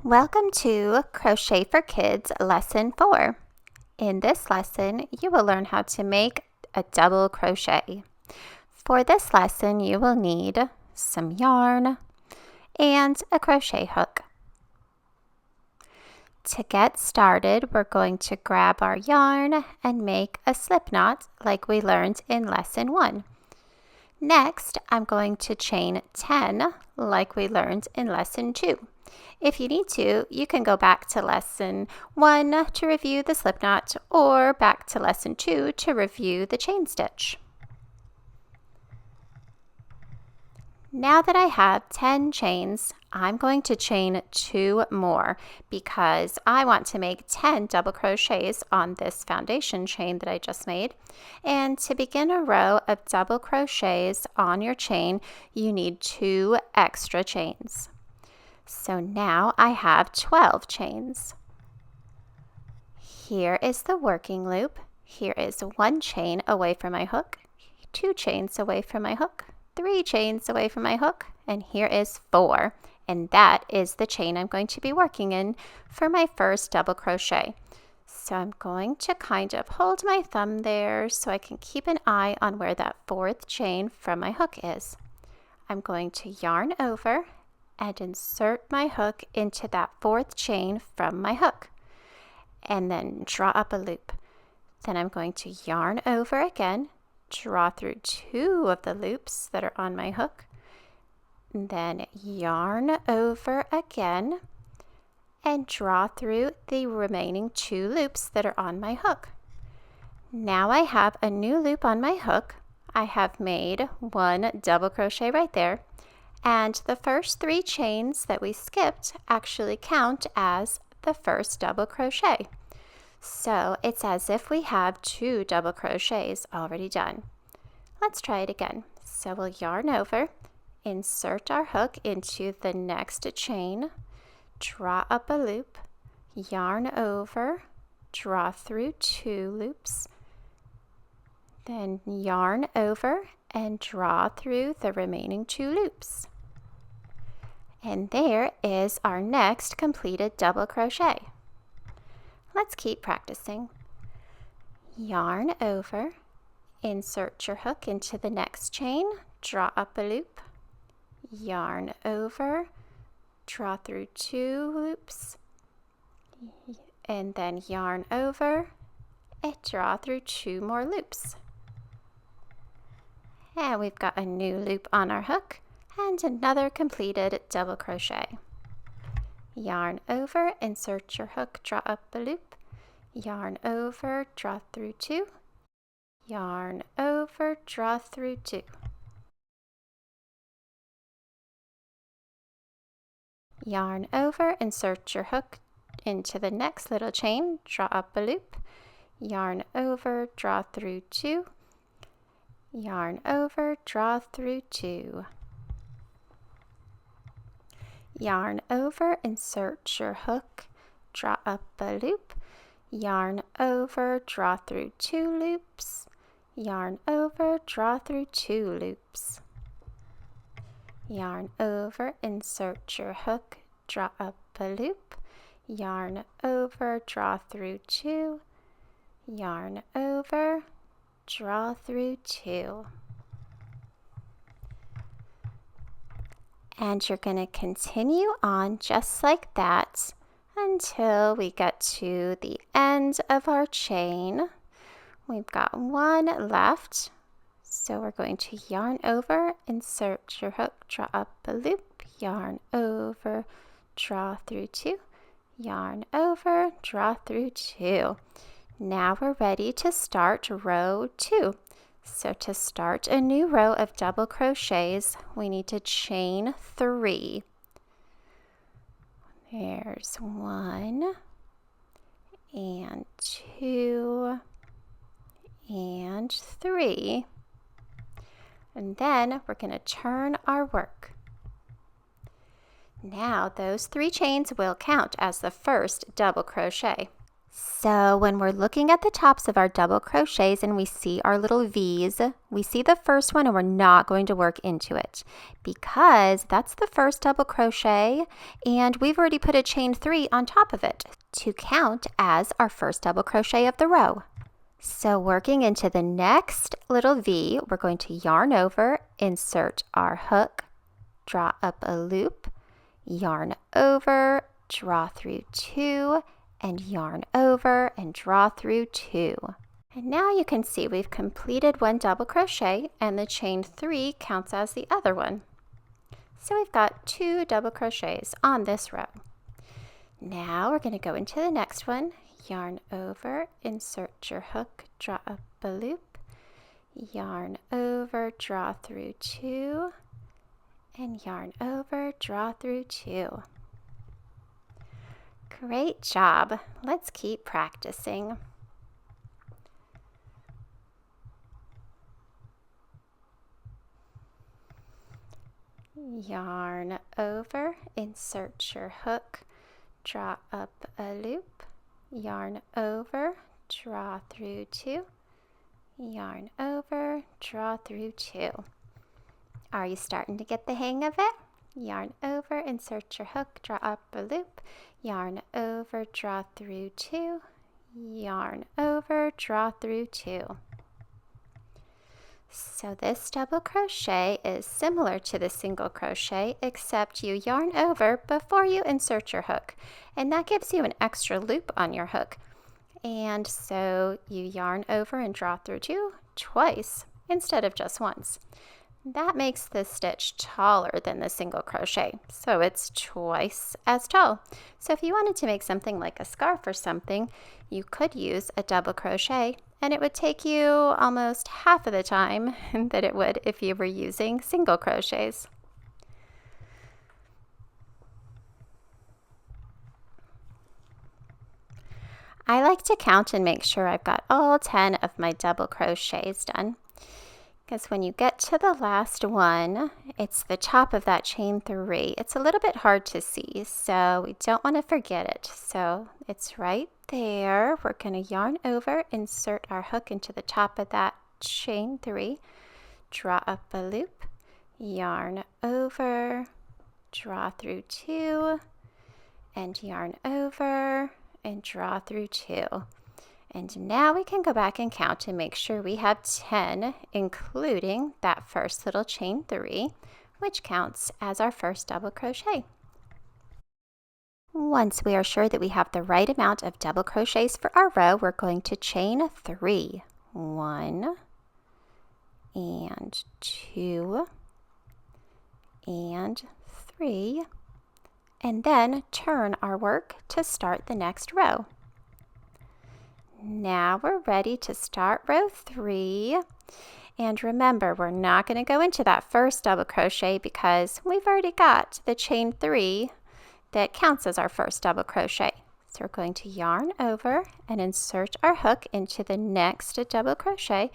Welcome to Crochet for Kids Lesson 4. In this lesson, you will learn how to make a double crochet. For this lesson, you will need some yarn and a crochet hook. To get started, we're going to grab our yarn and make a slip knot like we learned in Lesson 1. Next, I'm going to chain 10 like we learned in Lesson 2. If you need to, you can go back to Lesson 1 to review the slip knot or back to Lesson 2 to review the chain stitch. Now that I have 10 chains, I'm going to chain 2 more because I want to make 10 double crochets on this foundation chain that I just made. And to begin a row of double crochets on your chain, you need 2 extra chains. So now I have 12 chains. Here is the working loop. Here is 1 chain away from my hook, 2 chains away from my hook, 3 chains away from my hook, and here is 4. And that is the chain I'm going to be working in for my first double crochet. So I'm going to kind of hold my thumb there so I can keep an eye on where that 4th chain from my hook is. I'm going to yarn over and insert my hook into that 4th chain from my hook and then draw up a loop. Then I'm going to yarn over again, draw through 2 of the loops that are on my hook, and then yarn over again and draw through the remaining 2 loops that are on my hook. Now I have a new loop on my hook. I have made 1 double crochet right there. And the first 3 chains that we skipped actually count as the first double crochet. So it's as if we have 2 double crochets already done. Let's try it again. So we'll yarn over, insert our hook into the next chain, draw up a loop, yarn over, draw through 2 loops, then yarn over and draw through the remaining 2 loops. And there is our next completed double crochet. Let's keep practicing. Yarn over, insert your hook into the next chain, draw up a loop, yarn over, draw through 2 loops, and then yarn over and draw through 2 more loops. And we've got a new loop on our hook and another completed double crochet. Yarn over, insert your hook, draw up a loop, yarn over, draw through 2, yarn over, draw through 2. Yarn over, insert your hook into the next little chain, draw up a loop, yarn over, draw through 2, yarn over, draw through 2. Yarn over, insert your hook, draw up a loop, yarn over, draw through 2 loops, yarn over, draw through 2 loops. Yarn over, insert your hook, draw up a loop, yarn over, draw through 2, yarn over, draw through 2. And you're going to continue on just like that until we get to the end of our chain. We've got 1 left, so we're going to yarn over, insert your hook, draw up a loop, yarn over, draw through 2, yarn over, draw through 2. Now we're ready to start row 2. So to start a new row of double crochets, we need to chain 3. There's 1 and 2 and 3. And then we're going to turn our work. Now those 3 chains will count as the first double crochet. So when we're looking at the tops of our double crochets and we see our little V's, we see the first one and we're not going to work into it because that's the first double crochet and we've already put a chain 3 on top of it to count as our first double crochet of the row. So working into the next little V, we're going to yarn over, insert our hook, draw up a loop, yarn over, draw through 2, and yarn over and draw through 2. And now you can see we've completed one double crochet and the chain 3 counts as the other one. So we've got 2 double crochets on this row. Now we're going to go into the next one, yarn over, insert your hook, draw up a loop, yarn over, draw through 2, and yarn over, draw through 2. Great job. Let's keep practicing. Yarn over, insert your hook, draw up a loop, yarn over, draw through 2, yarn over, draw through 2. Are you starting to get the hang of it? Yarn over, insert your hook, draw up a loop, yarn over, draw through 2, yarn over, draw through 2. So this double crochet is similar to the single crochet, except you yarn over before you insert your hook, and that gives you an extra loop on your hook. And so you yarn over and draw through 2 twice instead of just once. That makes this stitch taller than the single crochet, so it's twice as tall. So if you wanted to make something like a scarf or something, you could use a double crochet, and it would take you almost half of the time that it would if you were using single crochets. I like to count and make sure I've got all 10 of my double crochets done. Because when you get to the last one, it's the top of that chain 3. It's a little bit hard to see, so we don't want to forget it. So it's right there. We're going to yarn over, insert our hook into the top of that chain 3, draw up a loop, yarn over, draw through 2, and yarn over, and draw through 2. And now we can go back and count and make sure we have 10, including that first little chain 3, which counts as our first double crochet. Once we are sure that we have the right amount of double crochets for our row, we're going to chain 3. 1 and 2 and 3, and then turn our work to start the next row. Now we're ready to start row 3. And remember, we're not going to go into that first double crochet because we've already got the chain 3 that counts as our first double crochet. So we're going to yarn over and insert our hook into the next double crochet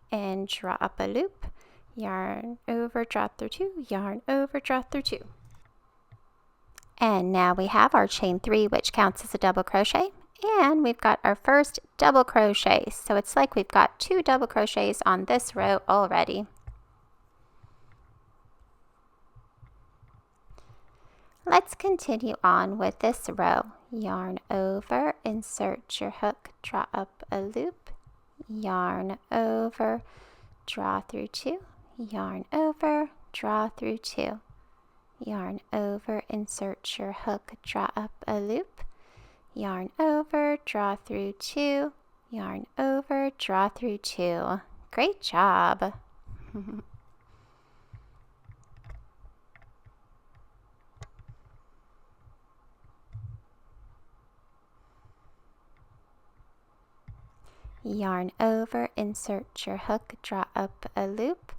and draw up a loop, yarn over, draw through 2, yarn over, draw through 2. And now we have our chain 3, which counts as a double crochet. And we've got our first double crochet. So it's like we've got 2 double crochets on this row already. Let's continue on with this row. Yarn over, insert your hook, draw up a loop, yarn over, draw through 2, yarn over, draw through 2, yarn over, insert your hook, draw up a loop, yarn over, draw through 2, yarn over, draw through 2. Great job! Yarn over, insert your hook, draw up a loop,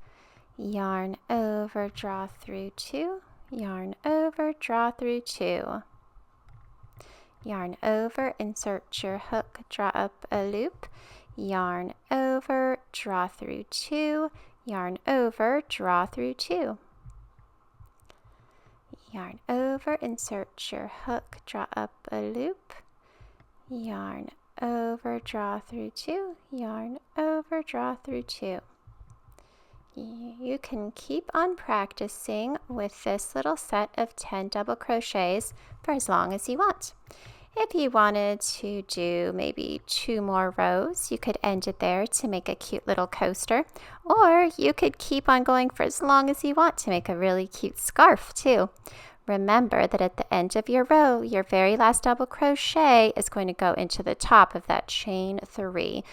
yarn over, draw through 2, yarn over, draw through 2. Yarn over, insert your hook, draw up a loop, yarn over, draw through 2, yarn over, draw through 2. Yarn over, insert your hook, draw up a loop, yarn over, draw through 2, yarn over, draw through 2. You can keep on practicing with this little set of 10 double crochets for as long as you want. If you wanted to do maybe 2 more rows, you could end it there to make a cute little coaster, or you could keep on going for as long as you want to make a really cute scarf too. Remember that at the end of your row, your very last double crochet is going to go into the top of that chain 3.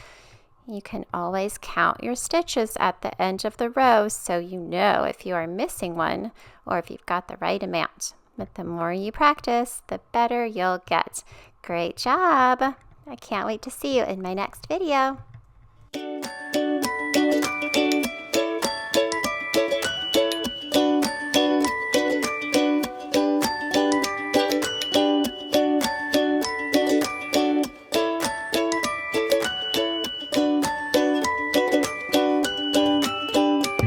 You can always count your stitches at the end of the row so you know if you are missing one or if you've got the right amount. But the more you practice, the better you'll get. Great job! I can't wait to see you in my next video.